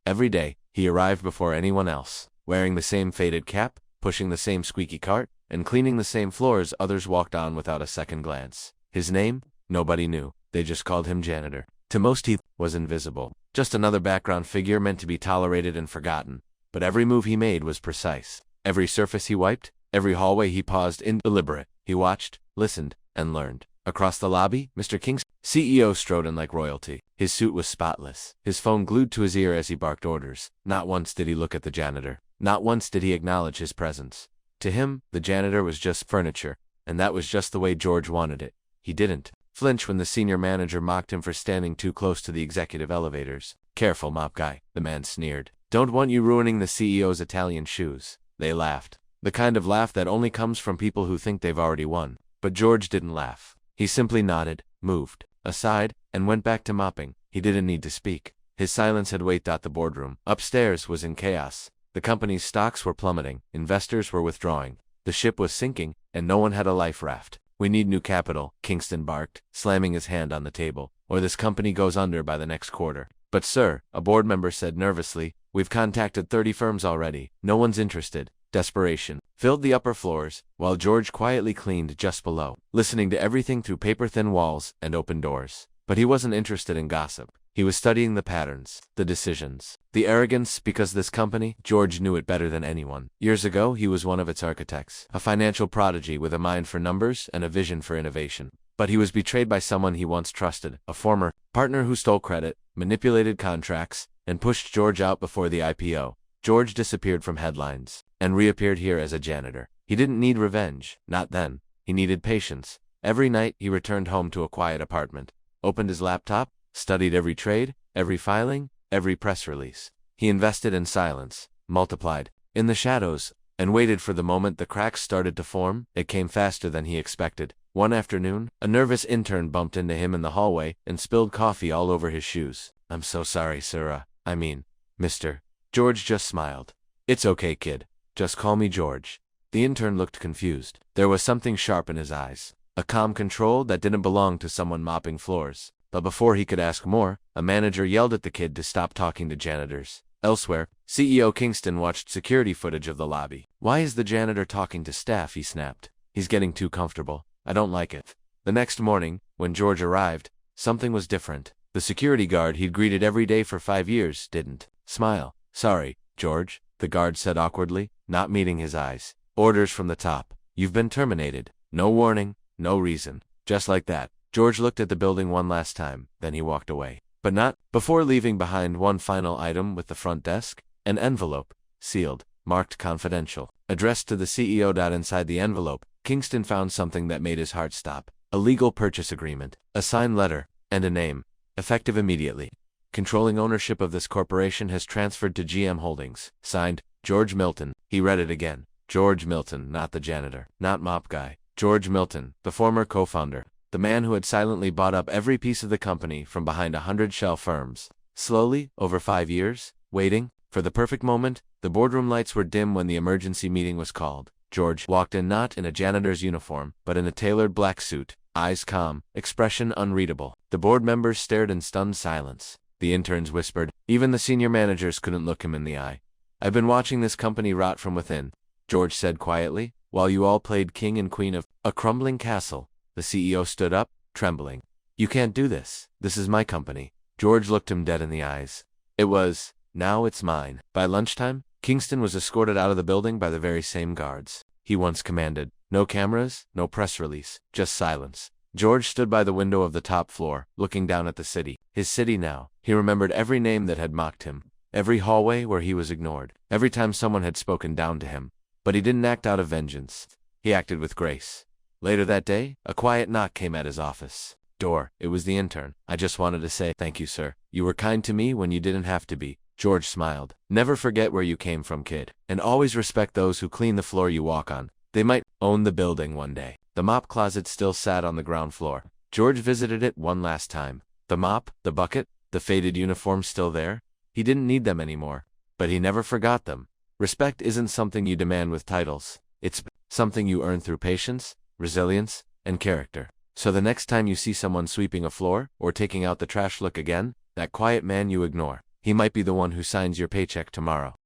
Every day, he arrived before anyone else, wearing the same faded cap, pushing the same squeaky cart, and cleaning the same floors. Others walked on without a second glance. His name? Nobody knew. They just called him janitor. To most, he was invisible, just another background figure meant to be tolerated and forgotten. But every move he made was precise. Every surface he wiped, every hallway he paused in, deliberate. He watched, listened, and learned. Across the lobby, Mr. King's CEO strode in like royalty. His suit was spotless, his phone glued to his ear as he barked orders. Not once did he look at the janitor. Not once did he acknowledge his presence. To him, the janitor was just furniture, and that was just the way George wanted it. He didn't flinch when the senior manager mocked him for standing too close to the executive elevators. "Careful, mop guy," the man sneered. "Don't want you ruining the CEO's Italian shoes." They laughed. The kind of laugh that only comes from people who think they've already won. But George didn't laugh. He simply nodded, moved aside, and went back to mopping. He didn't need to speak. His silence had weight. The boardroom upstairs was in chaos. The company's stocks were plummeting, investors were withdrawing, the ship was sinking, and no one had a life raft. "We need new capital," Kingston barked, slamming his hand on the table, "or this company goes under by the next quarter." "But sir," a board member said nervously, "we've contacted 30 firms already. No one's interested." Desperation filled the upper floors, while George quietly cleaned just below, listening to everything through paper-thin walls and open doors. But he wasn't interested in gossip. He was studying the patterns, the decisions, the arrogance, because this company, George knew it better than anyone. Years ago, he was one of its architects, a financial prodigy with a mind for numbers and a vision for innovation. But he was betrayed by someone he once trusted, a former partner who stole credit, manipulated contracts, and pushed George out before the IPO. George disappeared from headlines and reappeared here as a janitor. He didn't need revenge, not then. He needed patience. Every night, he returned home to a quiet apartment, opened his laptop, studied every trade, every filing, every press release. He invested in silence, multiplied in the shadows, and waited for the moment the cracks started to form. It came faster than he expected. One afternoon, a nervous intern bumped into him in the hallway and spilled coffee all over his shoes. "I'm so sorry, sir. Mr. George just smiled. "It's okay, kid. Just call me George." The intern looked confused. There was something sharp in his eyes, a calm control that didn't belong to someone mopping floors. But before he could ask more, a manager yelled at the kid to stop talking to janitors. Elsewhere, CEO Kingston watched security footage of the lobby. "Why is the janitor talking to staff?" he snapped. "He's getting too comfortable. I don't like it." The next morning, when George arrived, something was different. The security guard he'd greeted every day for 5 years didn't smile. "Sorry, George," the guard said awkwardly, not meeting his eyes. "Orders from the top. You've been terminated. No warning, no reason. Just like that." George looked at the building one last time, then he walked away. But not before leaving behind one final item with the front desk, an envelope, sealed, marked confidential, addressed to the CEO. Inside the envelope, Kingston found something that made his heart stop. A legal purchase agreement, a signed letter, and a name, effective immediately. "Controlling ownership of this corporation has transferred to GM Holdings. Signed, George Milton." He read it again. George Milton, not the janitor, not mop guy. George Milton, the former co-founder. The man who had silently bought up every piece of the company from behind 100 shell firms. Slowly, over 5 years, waiting for the perfect moment, the boardroom lights were dim when the emergency meeting was called. George walked in not in a janitor's uniform, but in a tailored black suit, eyes calm, expression unreadable. The board members stared in stunned silence. The interns whispered. Even the senior managers couldn't look him in the eye. "I've been watching this company rot from within," George said quietly, "while you all played king and queen of a crumbling castle." The CEO stood up, trembling. "You can't do this. This is my company." George looked him dead in the eyes. "It was. Now it's mine." By lunchtime, Kingston was escorted out of the building by the very same guards he once commanded. No cameras, no press release, just silence. George stood by the window of the top floor, looking down at the city. His city now. He remembered every name that had mocked him, every hallway where he was ignored, every time someone had spoken down to him. But he didn't act out of vengeance. He acted with grace. Later that day, a quiet knock came at his office door. It was the intern. "I just wanted to say thank you, sir. You were kind to me when you didn't have to be." George smiled. "Never forget where you came from, kid. And always respect those who clean the floor you walk on. They might own the building one day." The mop closet still sat on the ground floor. George visited it one last time. The mop, the bucket, the faded uniform still there. He didn't need them anymore. But he never forgot them. Respect isn't something you demand with titles. It's something you earn through patience, resilience, and character. So the next time you see someone sweeping a floor or taking out the trash, look again. That quiet man you ignore. He might be the one who signs your paycheck tomorrow.